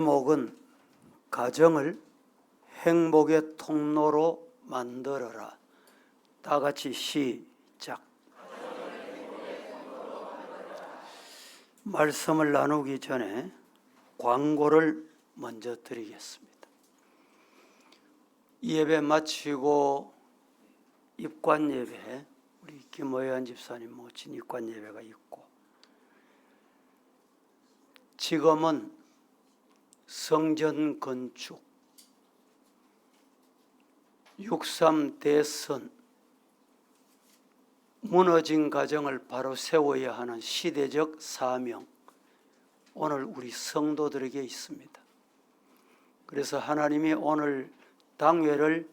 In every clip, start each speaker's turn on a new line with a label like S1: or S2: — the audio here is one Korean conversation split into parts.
S1: 제목은 가정을 행복의 통로로 만들어라. 다 같이 시작. 말씀을 나누기 전에 광고를 먼저 드리겠습니다. 예배 마치고 입관 예배, 우리 김호연 집사님 모친 입관 예배가 있고, 지금은 성전 건축, 6.3 대선, 무너진 가정을 바로 세워야 하는 시대적 사명, 오늘 우리 성도들에게 있습니다. 그래서 하나님이 오늘 당회를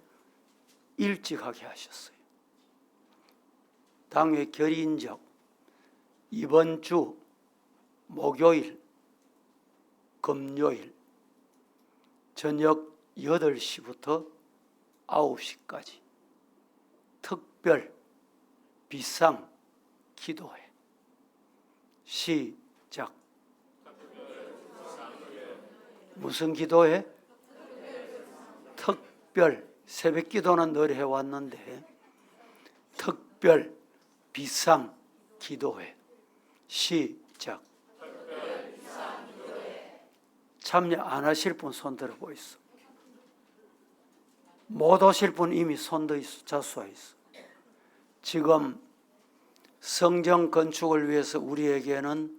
S1: 일찍 하게 하셨어요. 당회 결의인적 이번 주 목요일, 금요일 저녁 8시부터 9시까지 특별 비상 기도회. 시작. 무슨 기도회? 특별, 새벽 기도는 늘 해왔는데 특별 비상 기도회. 시작. 참여 안 하실 분 손 들어 보이소. 못 오실 분 이미 손도 있어, 자수하 있어. 지금 성전 건축을 위해서 우리에게는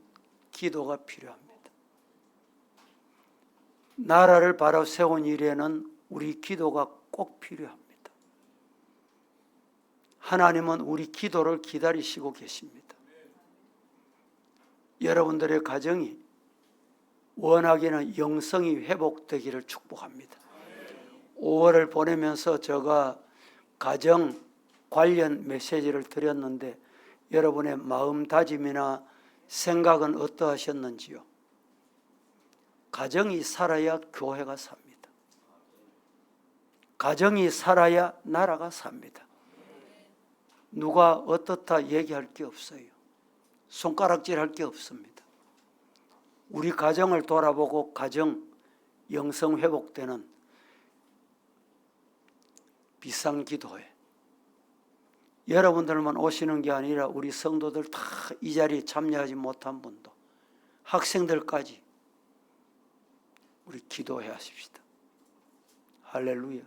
S1: 기도가 필요합니다. 나라를 바로 세운 일에는 우리 기도가 꼭 필요합니다. 하나님은 우리 기도를 기다리시고 계십니다. 여러분들의 가정이 원하기는 영성이 회복되기를 축복합니다. 5월을 보내면서 제가 가정 관련 메시지를 드렸는데 여러분의 마음다짐이나 생각은 어떠하셨는지요? 가정이 살아야 교회가 삽니다. 가정이 살아야 나라가 삽니다. 누가 어떻다 얘기할 게 없어요. 손가락질 할 게 없습니다. 우리 가정을 돌아보고 가정 영성 회복되는 비상기도회. 여러분들만 오시는 게 아니라 우리 성도들 다 이 자리에 참여하지 못한 분도, 학생들까지 우리 기도해 하십시다. 할렐루야.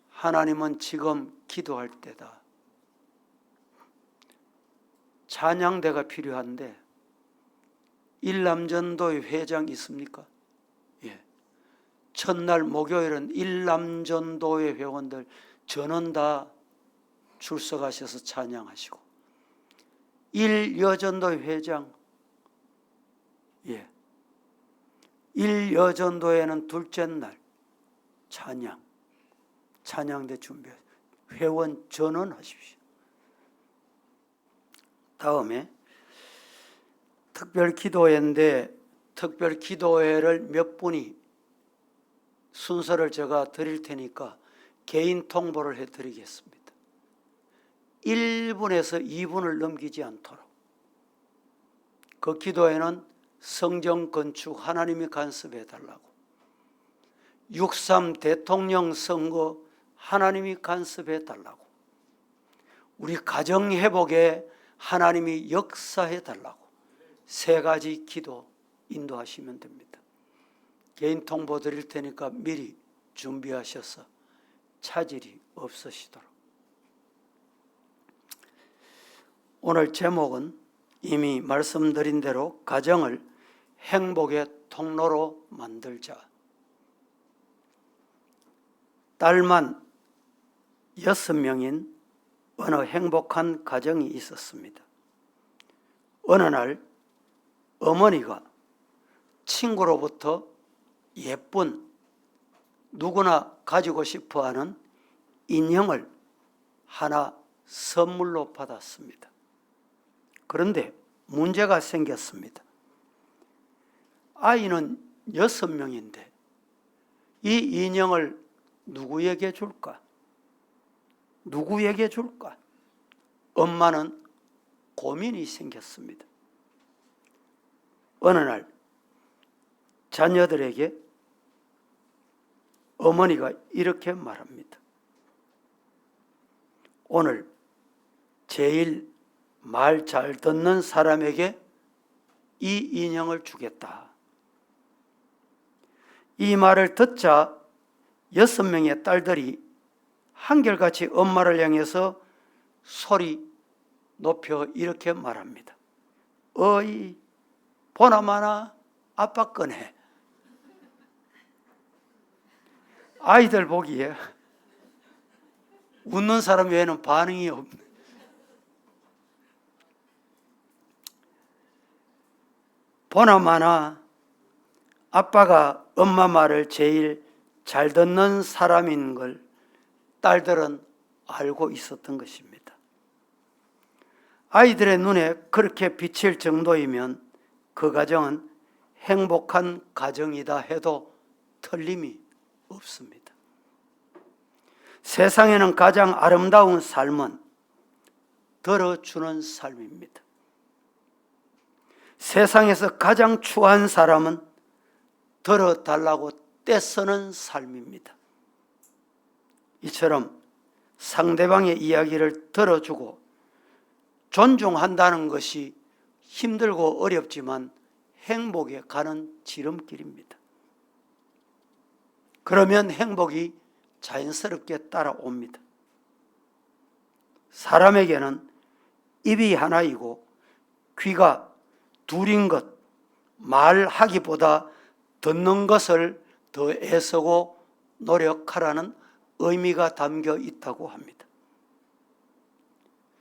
S1: 하나님은 지금 기도할 때다. 찬양대가 필요한데 일남전도회 회장 있습니까? 예. 첫날 목요일은 일남전도회 회원들 전원 다 출석하셔서 찬양하시고, 일여전도회 회장, 예. 일여전도회는 둘째 날 찬양대 준비하시고 회원 전원하십시오. 다음에 특별 기도회인데 특별 기도회를 몇 분이 순서를 제가 드릴 테니까 개인 통보를 해드리겠습니다. 1분에서 2분을 넘기지 않도록. 그 기도회는 성전 건축 하나님이 간섭해달라고, 6.3 대통령 선거 하나님이 간섭해달라고, 우리 가정 회복에 하나님이 역사해달라고 세 가지 기도 인도하시면 됩니다. 개인 통보 드릴 테니까 미리 준비하셔서 차질이 없으시도록. 오늘 제목은 이미 말씀드린 대로 가정을 행복의 통로로 만들자. 딸만 6명인 어느 행복한 가정이 있었습니다. 어느 날 어머니가 친구로부터 예쁜, 누구나 가지고 싶어하는 인형을 하나 선물로 받았습니다. 그런데 문제가 생겼습니다. 아이는 6명인데 이 인형을 누구에게 줄까? 누구에게 줄까? 엄마는 고민이 생겼습니다. 어느 날 자녀들에게 어머니가 이렇게 말합니다. 오늘 제일 말 잘 듣는 사람에게 이 인형을 주겠다. 이 말을 듣자 6명의 딸들이 한결같이 엄마를 향해서 소리 높여 이렇게 말합니다. 어이, 보나마나 아빠 거네. 아이들 보기에 웃는 사람 외에는 반응이 없네. 보나마나 아빠가 엄마 말을 제일 잘 듣는 사람인 걸 딸들은 알고 있었던 것입니다. 아이들의 눈에 그렇게 비칠 정도이면 그 가정은 행복한 가정이다 해도 틀림이 없습니다. 세상에는 가장 아름다운 삶은 들어주는 삶입니다. 세상에서 가장 추한 사람은 들어달라고 떼쓰는 삶입니다. 이처럼 상대방의 이야기를 들어주고 존중한다는 것이 힘들고 어렵지만 행복에 가는 지름길입니다. 그러면 행복이 자연스럽게 따라옵니다. 사람에게는 입이 하나이고 귀가 둘인 것, 말하기보다 듣는 것을 더 애쓰고 노력하라는 의미가 담겨 있다고 합니다.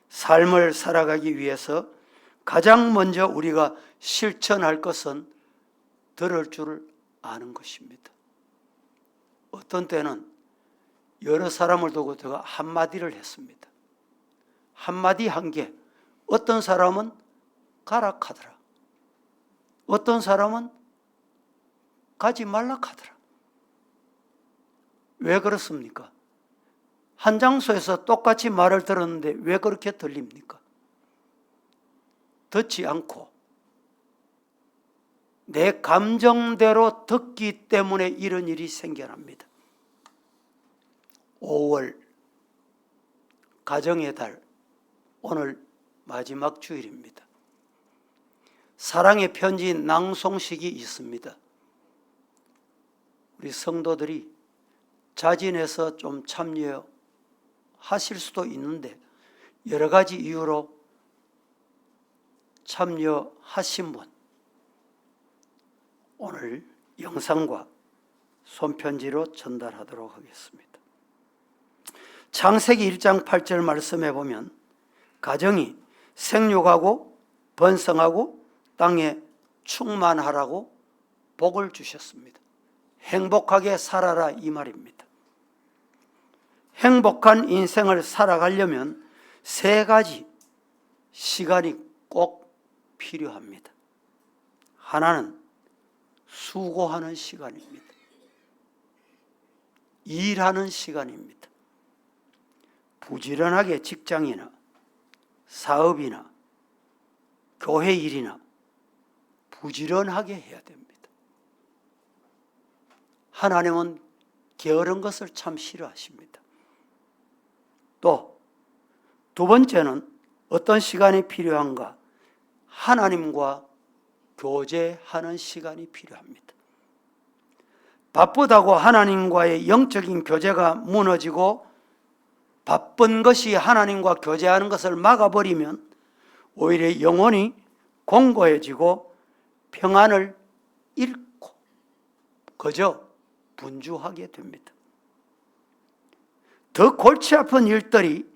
S1: 삶을 살아가기 위해서 가장 먼저 우리가 실천할 것은 들을 줄 아는 것입니다. 어떤 때는 여러 사람을 두고 제가 한마디를 했습니다. 한마디 한 게 어떤 사람은 가라 하더라. 어떤 사람은 가지 말라 하더라. 왜 그렇습니까? 한 장소에서 똑같이 말을 들었는데 왜 그렇게 들립니까? 듣지 않고 내 감정대로 듣기 때문에 이런 일이 생겨납니다. 5월 가정의 달, 오늘 마지막 주일입니다. 사랑의 편지 낭송식이 있습니다. 우리 성도들이 자진해서 좀 참여하실 수도 있는데 여러 가지 이유로 참여하신 분 오늘 영상과 손편지로 전달하도록 하겠습니다. 창세기 1장 8절 말씀에 보면 가정이 생육하고 번성하고 땅에 충만하라고 복을 주셨습니다. 행복하게 살아라 이 말입니다. 행복한 인생을 살아가려면 3가지 시간이 꼭 필요합니다. 하나는 수고하는 시간입니다. 일하는 시간입니다. 부지런하게 직장이나 사업이나 교회 일이나 부지런하게 해야 됩니다. 하나님은 게으른 것을 참 싫어하십니다. 또 두 번째는 어떤 시간이 필요한가? 하나님과 교제하는 시간이 필요합니다. 바쁘다고 하나님과의 영적인 교제가 무너지고 바쁜 것이 하나님과 교제하는 것을 막아버리면 오히려 영혼이 공고해지고 평안을 잃고 그저 분주하게 됩니다. 더 골치 아픈 일들이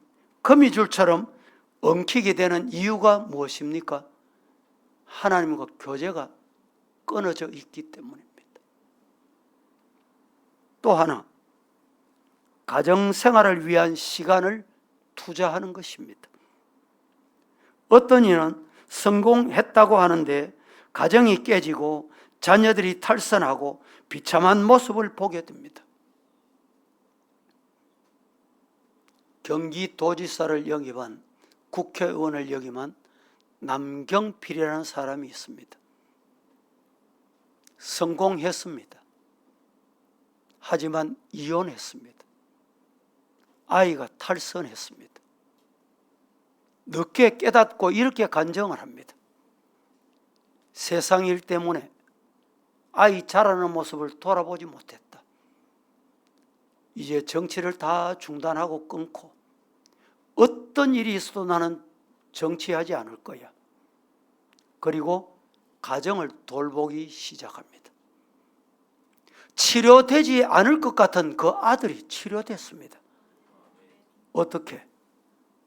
S1: 거미줄처럼 엉키게 되는 이유가 무엇입니까? 하나님과 교제가 끊어져 있기 때문입니다. 또 하나, 가정생활을 위한 시간을 투자하는 것입니다. 어떤 이는 성공했다고 하는데 가정이 깨지고 자녀들이 탈선하고 비참한 모습을 보게 됩니다. 경기도지사를 영입한 국회의원을 역임한 남경필이라는 사람이 있습니다. 성공했습니다. 하지만 이혼했습니다. 아이가 탈선했습니다. 늦게 깨닫고 이렇게 간증을 합니다. 세상 일 때문에 아이 자라는 모습을 돌아보지 못했다. 이제 정치를 다 중단하고 끊고 어떤 일이 있어도 나는 정치하지 않을 거야. 그리고 가정을 돌보기 시작합니다. 치료되지 않을 것 같은 그 아들이 치료됐습니다. 어떻게?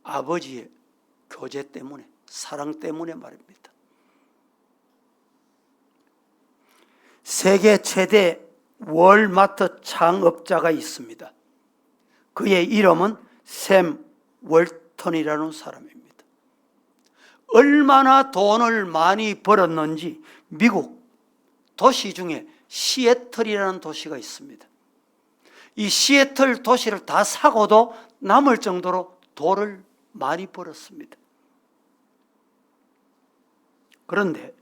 S1: 아버지의 교제 때문에, 사랑 때문에 말입니다. 세계 최대 월마트 창업자가 있습니다. 그의 이름은 샘 월턴이라는 사람입니다. 얼마나 돈을 많이 벌었는지 미국 도시 중에 시애틀이라는 도시가 있습니다. 이 시애틀 도시를 다 사고도 남을 정도로 돈을 많이 벌었습니다. 그런데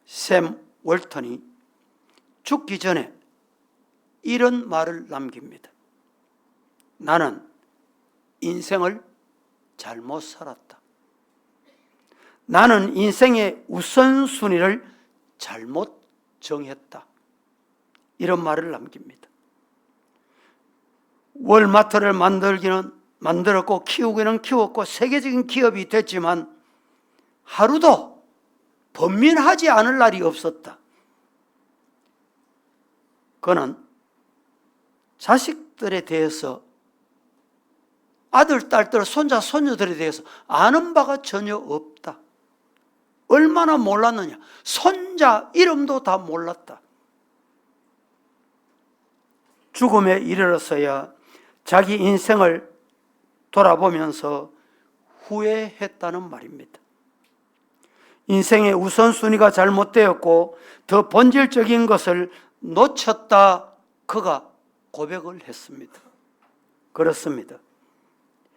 S1: 샘 월턴이 죽기 전에 이런 말을 남깁니다. 나는 인생을 잘못 살았다. 나는 인생의 우선순위를 잘못 정했다. 이런 말을 남깁니다. 월마트를 만들었고 키우기는 키웠고 세계적인 기업이 됐지만 하루도 번민하지 않을 날이 없었다. 그는 자식들에 대해서 아들, 딸들, 손자, 손녀들에 대해서 아는 바가 전혀 없다. 얼마나 몰랐느냐. 손자 이름도 다 몰랐다. 죽음에 이르러서야 자기 인생을 돌아보면서 후회했다는 말입니다. 인생의 우선순위가 잘못되었고 더 본질적인 것을 놓쳤다. 그가 고백을 했습니다. 그렇습니다.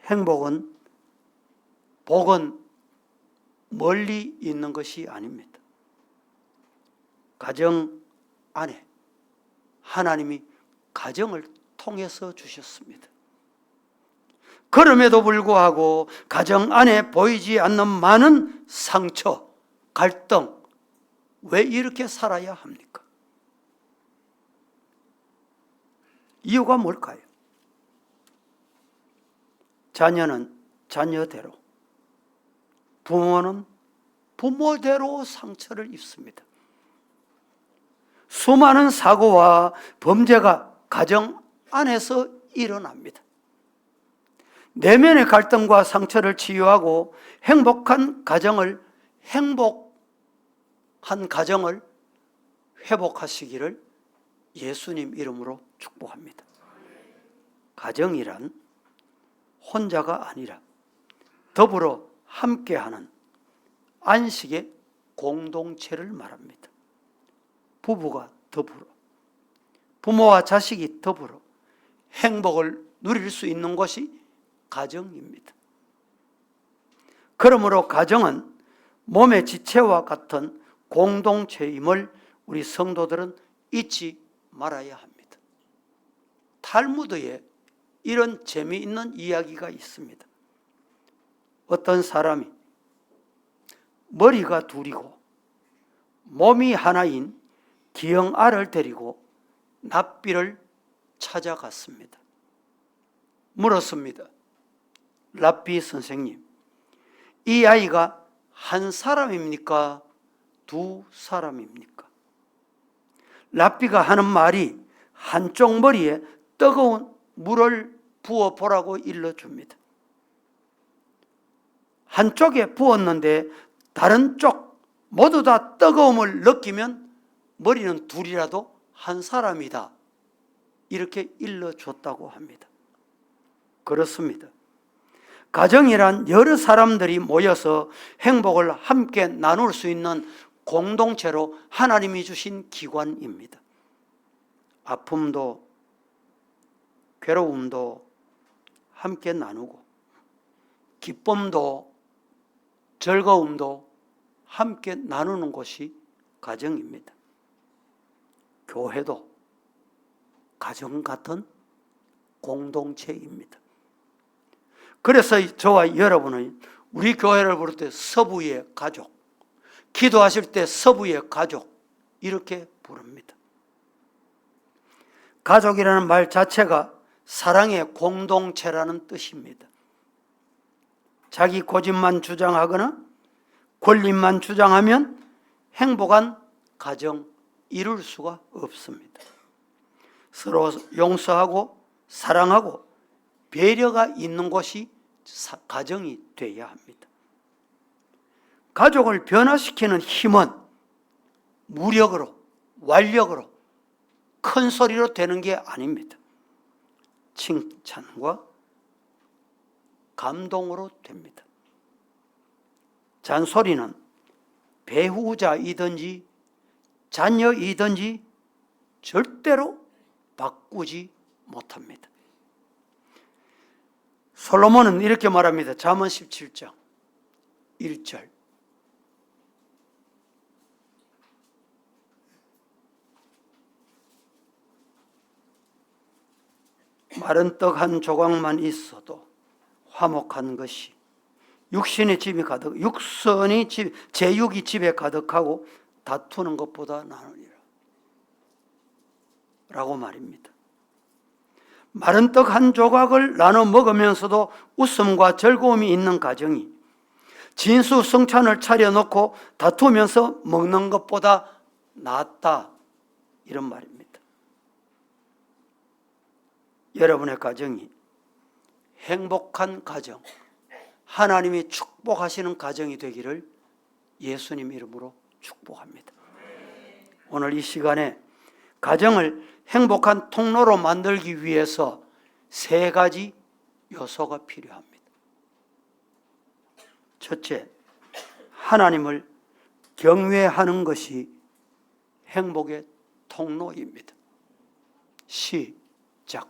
S1: 행복은, 복은 멀리 있는 것이 아닙니다. 가정 안에 하나님이 가정을 통해서 주셨습니다. 그럼에도 불구하고 가정 안에 보이지 않는 많은 상처, 갈등, 왜 이렇게 살아야 합니까? 이유가 뭘까요? 자녀는 자녀대로, 부모는 부모대로 상처를 입습니다. 수많은 사고와 범죄가 가정 안에서 일어납니다. 내면의 갈등과 상처를 치유하고 행복한 가정을 회복하시기를 예수님 이름으로 축복합니다. 가정이란 혼자가 아니라 더불어 함께하는 안식의 공동체를 말합니다. 부부가 더불어, 부모와 자식이 더불어 행복을 누릴 수 있는 것이 가정입니다. 그러므로 가정은 몸의 지체와 같은 공동체임을 우리 성도들은 잊지 말아야 합니다. 탈무드에 이런 재미있는 이야기가 있습니다. 어떤 사람이 머리가 둘이고 몸이 하나인 기영아를 데리고 랍비를 찾아갔습니다. 물었습니다. 랍비 선생님, 이 아이가 한 사람입니까? 두 사람입니까? 랍비가 하는 말이 한쪽 머리에 뜨거운 물을 부어보라고 일러줍니다. 한쪽에 부었는데 다른 쪽 모두 다 뜨거움을 느끼면 머리는 둘이라도 한 사람이다. 이렇게 일러줬다고 합니다. 그렇습니다. 가정이란 여러 사람들이 모여서 행복을 함께 나눌 수 있는 공동체로 하나님이 주신 기관입니다. 아픔도 괴로움도 함께 나누고 기쁨도 즐거움도 함께 나누는 곳이 가정입니다. 교회도 가정 같은 공동체입니다. 그래서 저와 여러분은 우리 교회를 부를 때 서부의 가족, 기도하실 때 서부의 가족 이렇게 부릅니다. 가족이라는 말 자체가 사랑의 공동체라는 뜻입니다. 자기 고집만 주장하거나 권리만 주장하면 행복한 가정 이룰 수가 없습니다. 서로 용서하고 사랑하고 배려가 있는 곳이 가정이 되어야 합니다. 가족을 변화시키는 힘은 무력으로, 완력으로, 큰 소리로 되는 게 아닙니다. 칭찬과 감동으로 됩니다. 잔소리는 배우자이든지 자녀이든지 절대로 바꾸지 못합니다. 솔로몬은 이렇게 말합니다. 잠언 17장 1절. 마른 떡 한 조각만 있어도 화목한 것이 육신의 집이 가득, 제육이 집에 가득하고 다투는 것보다 나으리라 라고 말입니다. 마른 떡 한 조각을 나눠 먹으면서도 웃음과 즐거움이 있는 가정이 진수성찬을 차려놓고 다투면서 먹는 것보다 낫다, 이런 말입니다. 여러분의 가정이 행복한 가정, 하나님이 축복하시는 가정이 되기를 예수님 이름으로 축복합니다. 오늘 이 시간에 가정을 행복한 통로로 만들기 위해서 3가지 요소가 필요합니다. 첫째, 하나님을 경외하는 것이 행복의 통로입니다. 시작.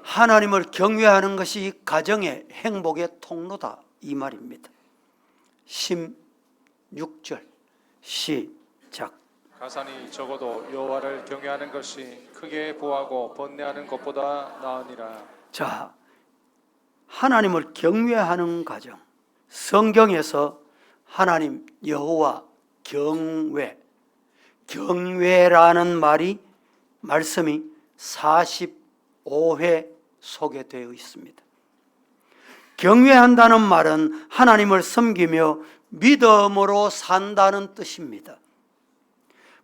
S1: 하나님을 경외하는 것이 가정의 행복의 통로다, 이 말입니다. 16절 시작.
S2: 가산이 적어도 여호와를 경외하는 것이 크게 부하고 번뇌하는 것보다 나으니라.
S1: 자, 하나님을 경외하는 가정, 성경에서 하나님 여호와 경외라는 말씀이 45회 소개되어 있습니다. 경외한다는 말은 하나님을 섬기며 믿음으로 산다는 뜻입니다.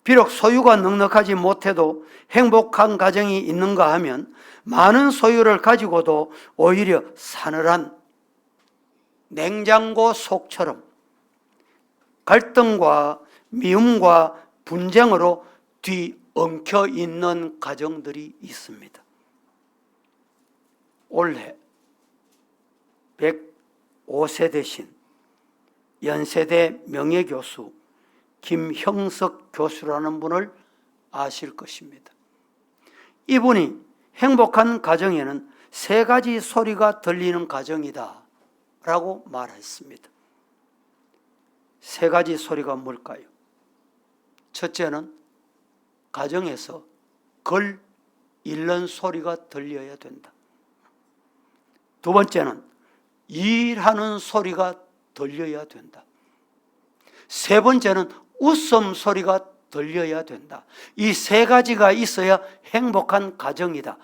S1: 비록 소유가 넉넉하지 못해도 행복한 가정이 있는가 하면 많은 소유를 가지고도 오히려 사늘한 냉장고 속처럼 갈등과 미움과 분쟁으로 뒤엉켜 있는 가정들이 있습니다. 올해 105세대신 연세대 명예교수 김형석 교수라는 분을 아실 것입니다. 이분이 행복한 가정에는 3가지 소리가 들리는 가정이다 라고 말했습니다. 3가지 소리가 뭘까요? 첫째는 가정에서 글 읽는 소리가 들려야 된다. 두 번째는 일하는 소리가 들려야 된다. 세 번째는 웃음 소리가 들려야 된다. 이 3가지가 있어야 행복한 가정이다.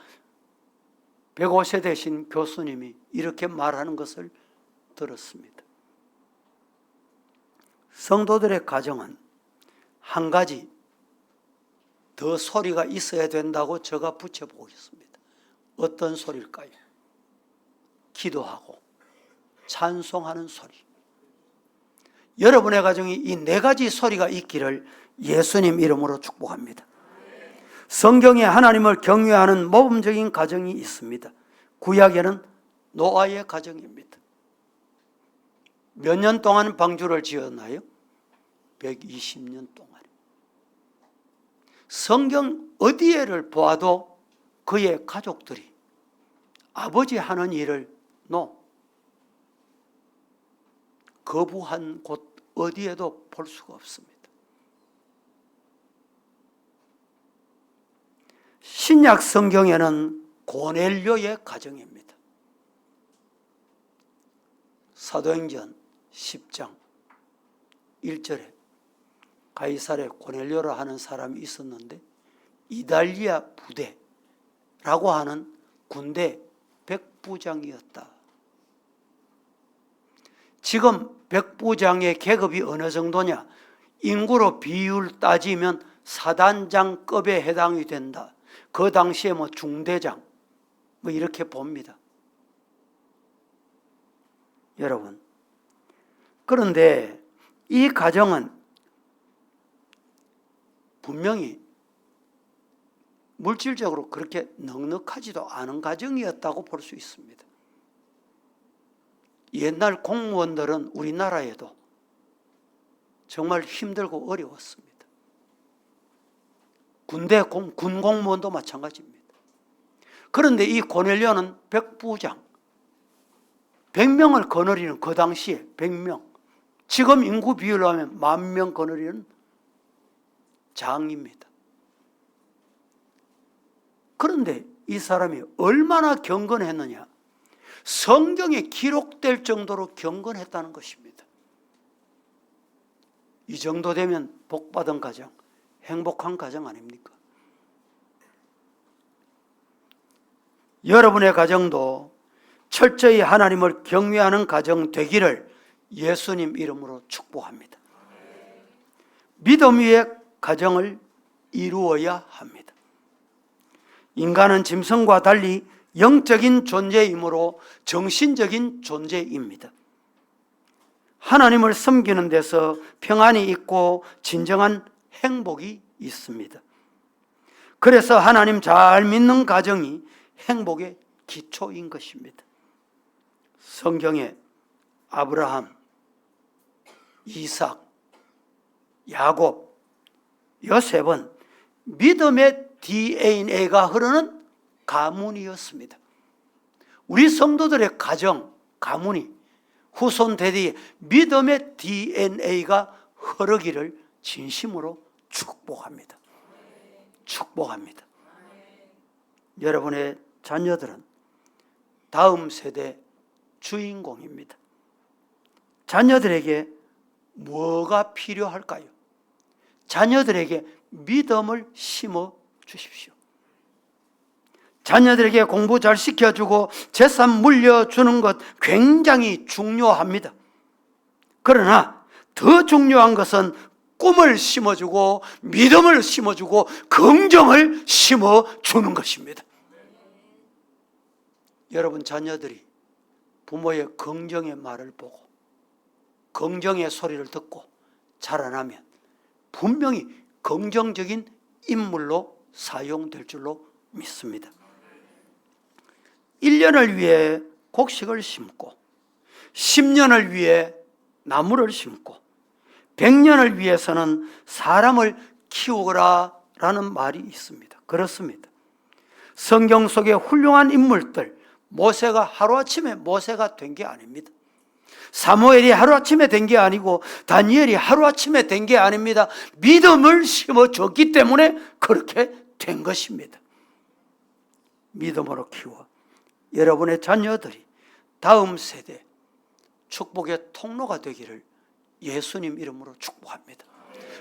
S1: 105세대신 교수님이 이렇게 말하는 것을 들었습니다. 성도들의 가정은 한 가지 더 소리가 있어야 된다고 제가 붙여보겠습니다. 어떤 소리일까요? 기도하고 찬송하는 소리. 여러분의 가정이 이 4가지 소리가 있기를 예수님 이름으로 축복합니다. 성경에 하나님을 경외하는 모범적인 가정이 있습니다. 구약에는 노아의 가정입니다. 몇 년 동안 방주를 지었나요? 120년 동안. 성경 어디에를 보아도 그의 가족들이 아버지 하는 일을 거부한 곳 어디에도 볼 수가 없습니다. 신약 성경에는 고넬료의 가정입니다. 사도행전 10장 1절에 가이사랴 고넬료라 하는 사람이 있었는데 이달리아 부대라고 하는 군대 백부장이었다. 지금 백부장의 계급이 어느 정도냐? 인구로 비율 따지면 사단장급에 해당이 된다. 그 당시에 중대장 이렇게 봅니다. 여러분, 그런데 이 가정은 분명히 물질적으로 그렇게 넉넉하지도 않은 가정이었다고 볼 수 있습니다. 옛날 공무원들은 우리나라에도 정말 힘들고 어려웠습니다. 군 공무원도 마찬가지입니다. 그런데 이 고넬료는 백부장, 100명을 거느리는, 그 당시에 100명, 지금 인구 비율로 하면 10,000명 거느리는 장입니다. 그런데 이 사람이 얼마나 경건했느냐? 성경에 기록될 정도로 경건했다는 것입니다. 이 정도 되면 복받은 가정, 행복한 가정 아닙니까? 여러분의 가정도 철저히 하나님을 경외하는 가정 되기를 예수님 이름으로 축복합니다. 믿음 위에 가정을 이루어야 합니다. 인간은 짐승과 달리 영적인 존재이므로 정신적인 존재입니다. 하나님을 섬기는 데서 평안이 있고 진정한 행복이 있습니다. 그래서 하나님 잘 믿는 가정이 행복의 기초인 것입니다. 성경에 아브라함, 이삭, 야곱, 요셉은 믿음의 DNA가 흐르는 가문이었습니다. 우리 성도들의 가정, 가문이 후손 대대에 믿음의 DNA가 흐르기를 진심으로 축복합니다. 축복합니다. 여러분의 자녀들은 다음 세대 주인공입니다. 자녀들에게 뭐가 필요할까요? 자녀들에게 믿음을 심어 주십시오. 자녀들에게 공부 잘 시켜주고 재산 물려주는 것 굉장히 중요합니다. 그러나 더 중요한 것은 꿈을 심어주고 믿음을 심어주고 긍정을 심어주는 것입니다. 여러분 자녀들이 부모의 긍정의 말을 보고 긍정의 소리를 듣고 자라나면 분명히 긍정적인 인물로 사용될 줄로 믿습니다. 1년을 위해 곡식을 심고 10년을 위해 나무를 심고 100년을 위해서는 사람을 키우거라 라는 말이 있습니다. 그렇습니다. 성경 속의 훌륭한 인물들, 모세가 하루아침에 모세가 된 게 아닙니다. 사무엘이 하루아침에 된 게 아니고 다니엘이 하루아침에 된 게 아닙니다. 믿음을 심어줬기 때문에 그렇게 된 것입니다. 믿음으로 키워 여러분의 자녀들이 다음 세대 축복의 통로가 되기를 예수님 이름으로 축복합니다.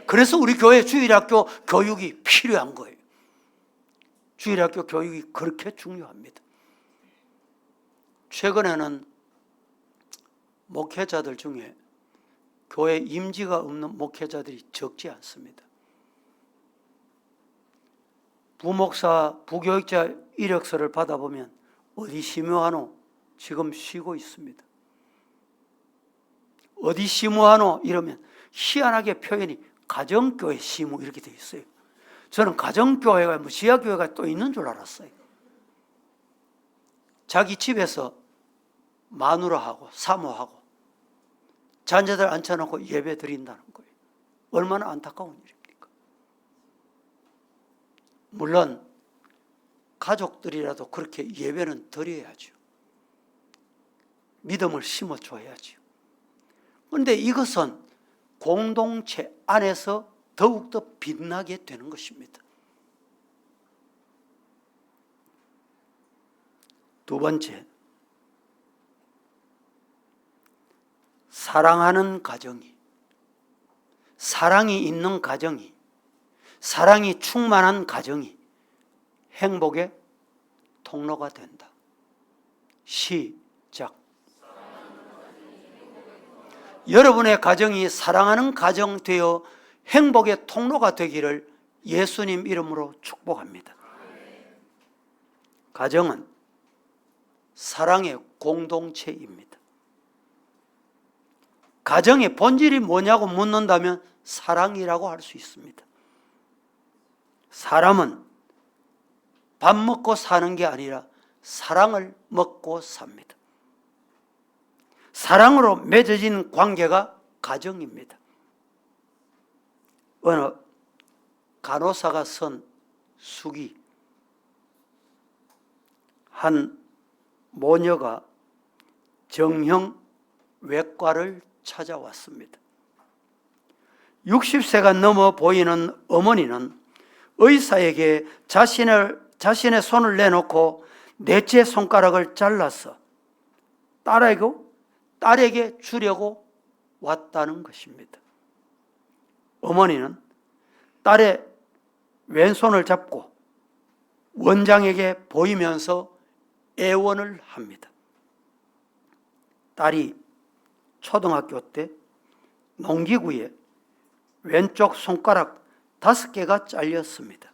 S1: 그래서 우리 교회 주일학교 교육이 필요한 거예요. 주일학교 교육이 그렇게 중요합니다. 최근에는 목회자들 중에 교회 임지가 없는 목회자들이 적지 않습니다. 부목사, 부교육자 이력서를 받아보면 어디 심우하노? 지금 쉬고 있습니다. 어디 심우하노? 이러면 희한하게 표현이 가정교회 심우 이렇게 돼 있어요. 저는 가정교회가 지하교회가 또 있는 줄 알았어요. 자기 집에서 마누라하고 사모하고 자녀들 앉혀놓고 예배 드린다는 거예요. 얼마나 안타까운 일입니까? 물론 가족들이라도 그렇게 예배는 드려야죠. 믿음을 심어줘야죠. 그런데 이것은 공동체 안에서 더욱더 빛나게 되는 것입니다. 두 번째, 사랑하는 가정이, 사랑이 있는 가정이, 사랑이 충만한 가정이 행복의 통로가 된다. 시작. 여러분의 가정이 사랑하는 가정 되어 행복의 통로가 되기를 예수님 이름으로 축복합니다. 가정은 사랑의 공동체입니다. 가정의 본질이 뭐냐고 묻는다면 사랑이라고 할 수 있습니다. 사람은 밥 먹고 사는 게 아니라 사랑을 먹고 삽니다. 사랑으로 맺어진 관계가 가정입니다. 어느 간호사가 쓴 수기, 한 모녀가 정형 외과를 찾아왔습니다. 60세가 넘어 보이는 어머니는 의사에게 자신의 손을 내놓고 넷째 손가락을 잘라서 딸에게 주려고 왔다는 것입니다. 어머니는 딸의 왼손을 잡고 원장에게 보이면서 애원을 합니다. 딸이 초등학교 때 농기구에 왼쪽 손가락 5개가 잘렸습니다.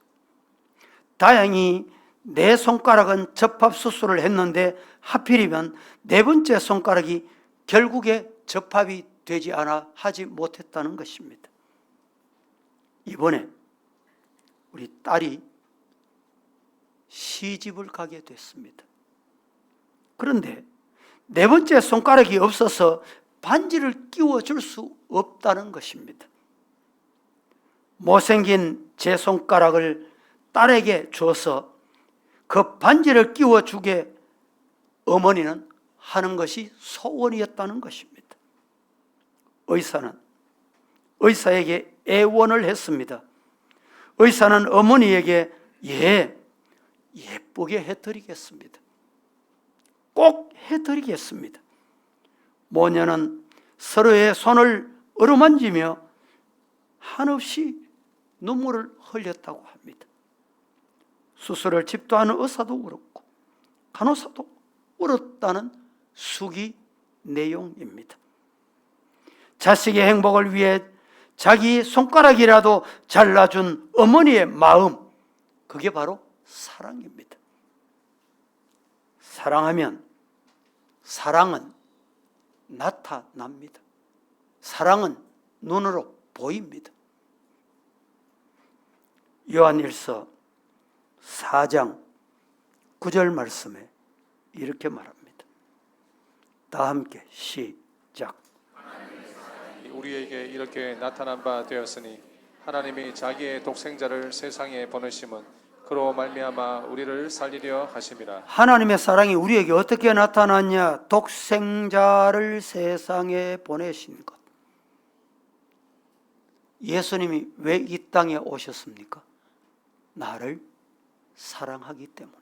S1: 다행히 내 손가락은 접합수술을 했는데 하필이면 네 번째 손가락이 결국에 접합이 되지 않아 하지 못했다는 것입니다. 이번에 우리 딸이 시집을 가게 됐습니다. 그런데 네 번째 손가락이 없어서 반지를 끼워줄 수 없다는 것입니다. 못생긴 제 손가락을 딸에게 줘서 그 반지를 끼워주게 어머니는 하는 것이 소원이었다는 것입니다. 의사에게 애원을 했습니다. 의사는 어머니에게 예쁘게 해드리겠습니다. 꼭 해드리겠습니다. 모녀는 서로의 손을 어루만지며 한없이 눈물을 흘렸다고 합니다. 수술을 집도하는 의사도 울었고 간호사도 울었다는 수기 내용입니다. 자식의 행복을 위해 자기 손가락이라도 잘라준 어머니의 마음, 그게 바로 사랑입니다. 사랑하면 사랑은 나타납니다. 사랑은 눈으로 보입니다. 요한일서 4장 9절 말씀에 이렇게 말합니다. 다 함께 시작.
S2: 우리에게 이렇게 나타난 바 되었으니 하나님이 자기의 독생자를 세상에 보내심은 그로 말미암아 우리를 살리려 하심이라.
S1: 하나님의 사랑이 우리에게 어떻게 나타났냐? 독생자를 세상에 보내신 것. 예수님이 왜 이 땅에 오셨습니까? 나를 사랑하기 때문에.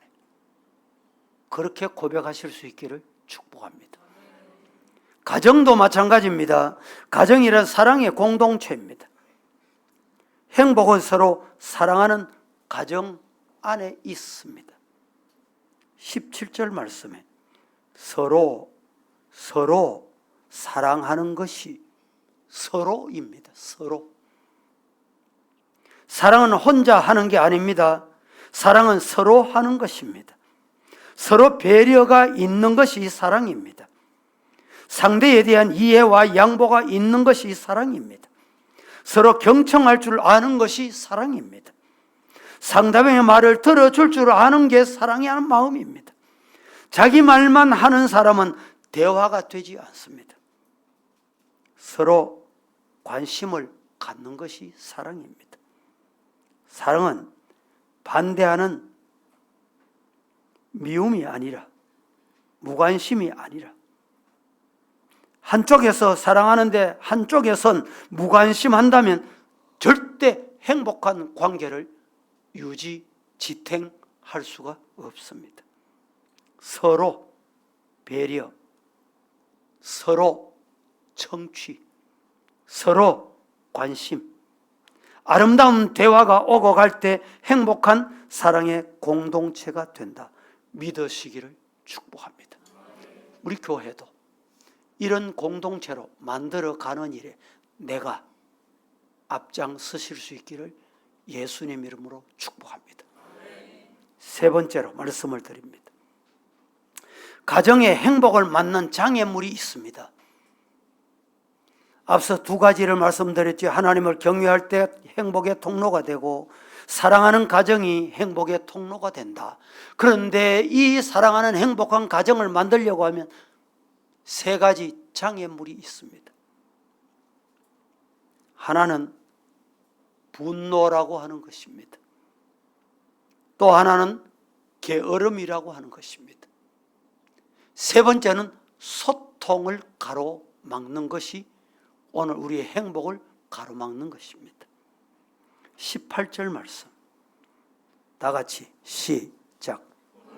S1: 그렇게 고백하실 수 있기를 축복합니다. 가정도 마찬가지입니다. 가정이란 사랑의 공동체입니다. 행복은 서로 사랑하는 가정 안에 있습니다. 17절 말씀에 서로 사랑하는 것이 서로입니다. 서로. 사랑은 혼자 하는 게 아닙니다. 사랑은 서로 하는 것입니다. 서로 배려가 있는 것이 사랑입니다. 상대에 대한 이해와 양보가 있는 것이 사랑입니다. 서로 경청할 줄 아는 것이 사랑입니다. 상대방의 말을 들어줄 줄 아는 게 사랑이 하는 마음입니다. 자기 말만 하는 사람은 대화가 되지 않습니다. 서로 관심을 갖는 것이 사랑입니다. 사랑은 반대하는 미움이 아니라, 무관심이 아니라, 한쪽에서 사랑하는데 한쪽에선 무관심한다면 절대 행복한 관계를 지탱할 수가 없습니다. 서로 배려, 서로 청취, 서로 관심, 아름다운 대화가 오고 갈 때 행복한 사랑의 공동체가 된다. 믿으시기를 축복합니다. 우리 교회도 이런 공동체로 만들어가는 일에 내가 앞장서실 수 있기를 예수님 이름으로 축복합니다. 세 번째로 말씀을 드립니다. 가정의 행복을 맞는 장애물이 있습니다. 앞서 두 가지를 말씀드렸죠. 하나님을 경외할 때 행복의 통로가 되고 사랑하는 가정이 행복의 통로가 된다. 그런데 이 사랑하는 행복한 가정을 만들려고 하면 세 가지 장애물이 있습니다. 하나는 분노라고 하는 것입니다. 또 하나는 게으름이라고 하는 것입니다. 세 번째는 소통을 가로막는 것이 오늘 우리의 행복을 가로막는 것입니다. 18절 말씀 다 같이 시작.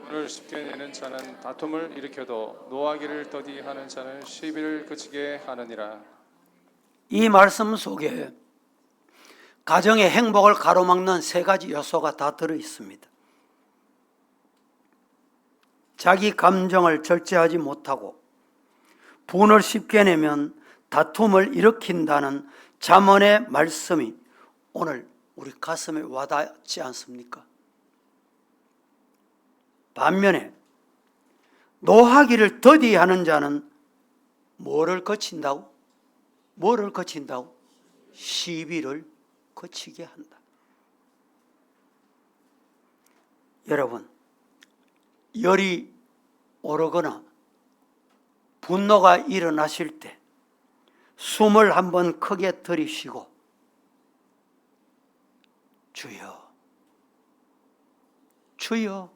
S2: 오늘 쉽게 내는 자는 다툼을 일으켜도 노하기를 더디하는 자는 시비를 그치게 하느니라.
S1: 이 말씀 속에 가정의 행복을 가로막는 세 가지 요소가 다 들어 있습니다. 자기 감정을 절제하지 못하고 분을 쉽게 내면 다툼을 일으킨다는 잠언의 말씀이 오늘 우리 가슴에 와닿지 않습니까? 반면에 노하기를 더디하는 자는 뭐를 거친다고? 뭐를 거친다고? 시비를 거치게 한다. 여러분, 열이 오르거나 분노가 일어나실 때 숨을 한번 크게 들이쉬고 주여, 주여,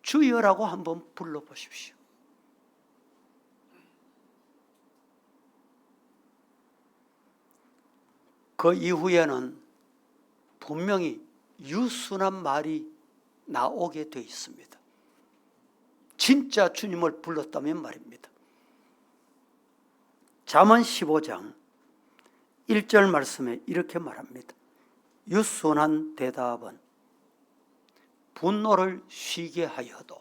S1: 주여라고 한번 불러보십시오. 그 이후에는 분명히 유순한 말이 나오게 되어 있습니다. 진짜 주님을 불렀다면 말입니다. 잠언 15장 1절 말씀에 이렇게 말합니다. 유순한 대답은 분노를 쉬게 하여도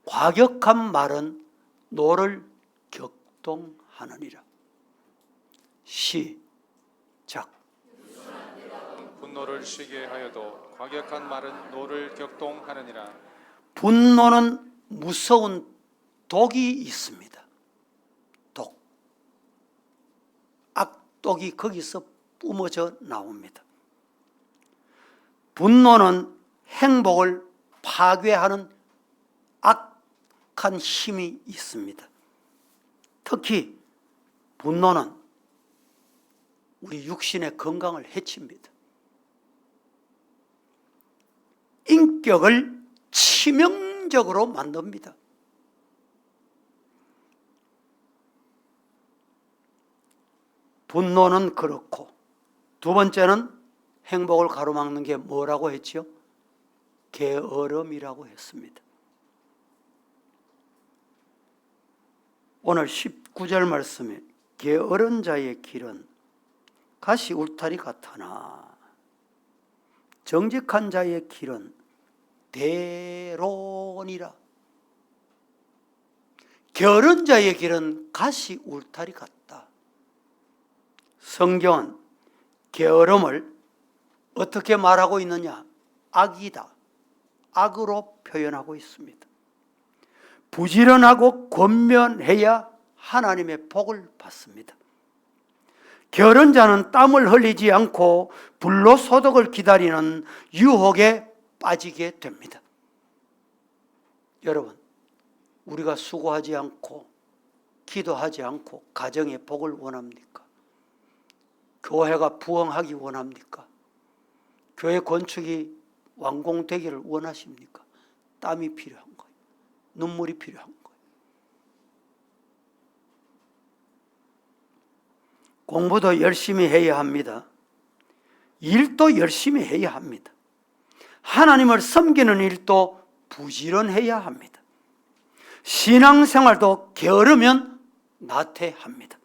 S1: 과격한 말은 노를 격동하느니라. 시작.
S2: 분노를 쉬게 하여도 과격한 말은 노를 격동하느니라.
S1: 분노는 무서운 독이 있습니다. 독. 악독이 거기서 뿜어져 나옵니다. 분노는 행복을 파괴하는 악한 힘이 있습니다. 특히 분노는 우리 육신의 건강을 해칩니다. 인격을 치명적으로 만듭니다. 분노는 그렇고 두 번째는 행복을 가로막는 게 뭐라고 했죠? 게으름이라고 했습니다. 오늘 19절 말씀에 게으른 자의 길은 가시 울타리 같으나 정직한 자의 길은 대로니라. 게으른 자의 길은 가시 울타리 같다. 성경은 게으름을 어떻게 말하고 있느냐? 악이다. 악으로 표현하고 있습니다. 부지런하고 권면해야 하나님의 복을 받습니다. 게으른 자는 땀을 흘리지 않고 불로소득을 기다리는 유혹에 빠지게 됩니다. 여러분, 우리가 수고하지 않고 기도하지 않고 가정의 복을 원합니까? 교회가 부흥하기 원합니까? 교회 건축이 완공되기를 원하십니까? 땀이 필요한 거예요. 눈물이 필요한 거예요. 공부도 열심히 해야 합니다. 일도 열심히 해야 합니다. 하나님을 섬기는 일도 부지런해야 합니다. 신앙생활도 게으르면 나태합니다.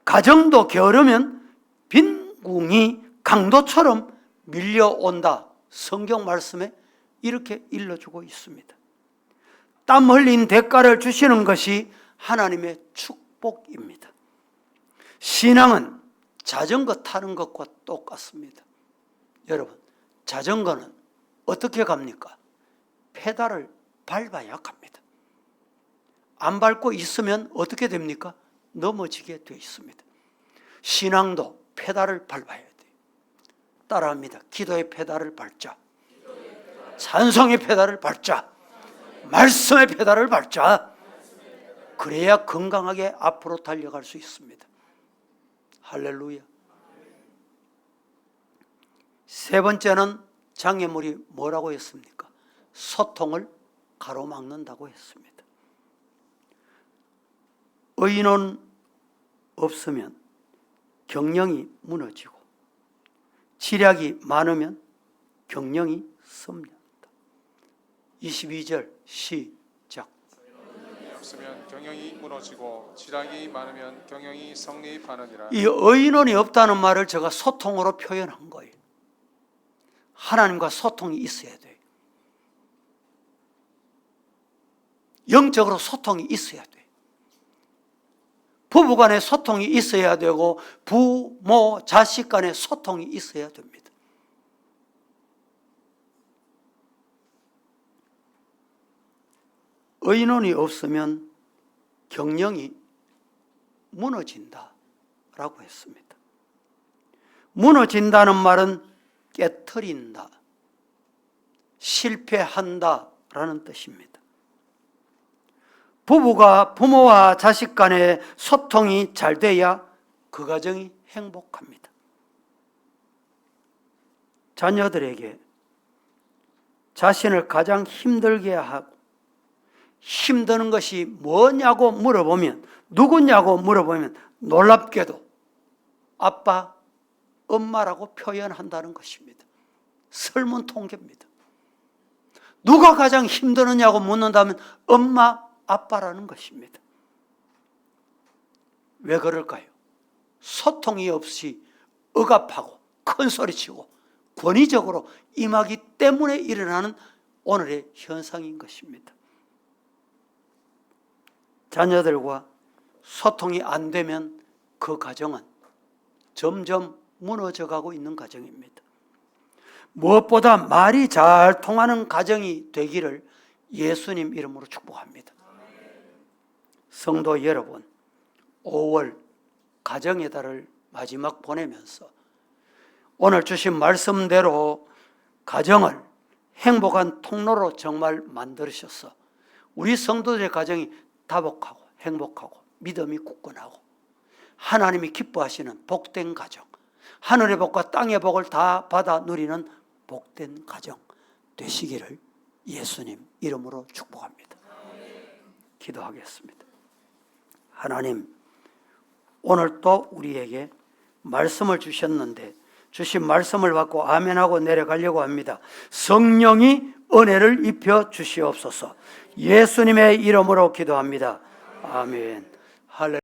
S1: 가정도 게으르면 빈궁이 강도처럼 밀려온다. 성경 말씀에 이렇게 일러주고 있습니다. 땀 흘린 대가를 주시는 것이 하나님의 축복입니다. 신앙은 자전거 타는 것과 똑같습니다. 여러분, 자전거는 어떻게 갑니까? 페달을 밟아야 갑니다. 안 밟고 있으면 어떻게 됩니까? 넘어지게 되어 있습니다. 신앙도 페달을 밟아야 돼요. 따라합니다. 기도의 페달을 밟자. 찬송의 페달을 밟자. 말씀의 페달을 밟자. 그래야 건강하게 앞으로 달려갈 수 있습니다. 할렐루야. 세 번째는 장애물이 뭐라고 했습니까? 소통을 가로막는다고 했습니다. 의논 없으면 경영이 무너지고 지략이 많으면 경영이 섭니다. 22절 시작.
S2: 의논이 없으면 경영이 무너지고 지략이 많으면 경영이 성립하느니라.
S1: 이 의논이 없다는 말을 제가 소통으로 표현한 거예요. 하나님과 소통이 있어야 돼요. 영적으로 소통이 있어야 돼요. 부부 간에 소통이 있어야 되고 부모, 자식 간에 소통이 있어야 됩니다. 의논이 없으면 경영이 무너진다라고 했습니다. 무너진다는 말은 깨트린다, 실패한다라는 뜻입니다. 부부가 부모와 자식 간의 소통이 잘 돼야 그 가정이 행복합니다. 자녀들에게 자신을 가장 힘들게 하고 힘드는 것이 뭐냐고 물어보면, 누구냐고 물어보면 놀랍게도 아빠, 엄마라고 표현한다는 것입니다. 설문 통계입니다. 누가 가장 힘드느냐고 묻는다면 엄마, 아빠라는 것입니다. 왜 그럴까요? 소통이 없이 억압하고 큰소리치고 권위적으로 임하기 때문에 일어나는 오늘의 현상인 것입니다. 자녀들과 소통이 안 되면 그 가정은 점점 무너져가고 있는 가정입니다. 무엇보다 말이 잘 통하는 가정이 되기를 예수님 이름으로 축복합니다. 성도 여러분, 5월 가정의 달을 마지막 보내면서 오늘 주신 말씀대로 가정을 행복한 통로로 정말 만드셔서 우리 성도들의 가정이 다복하고 행복하고 믿음이 굳건하고 하나님이 기뻐하시는 복된 가정, 하늘의 복과 땅의 복을 다 받아 누리는 복된 가정 되시기를 예수님 이름으로 축복합니다. 기도하겠습니다. 하나님, 오늘 또 우리에게 말씀을 주셨는데 주신 말씀을 받고 아멘하고 내려가려고 합니다. 성령이 은혜를 입혀 주시옵소서. 예수님의 이름으로 기도합니다. 아멘. 할렐루야.